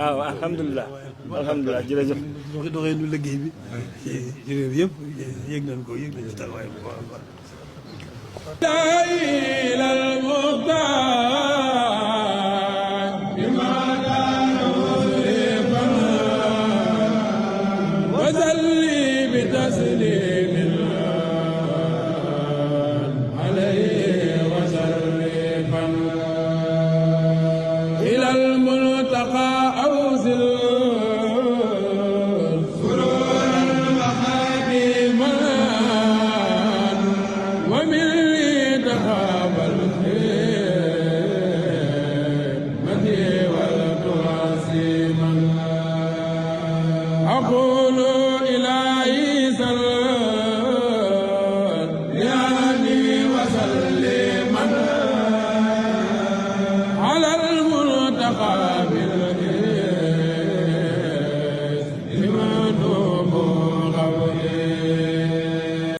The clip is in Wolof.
waaw alhamdulilah alhamdulilah jërëjëf. doxee nu liggéey bi ci réew yëpp yëg nañ ko yëg nañ ci taxawaay bu baax a baax. أقول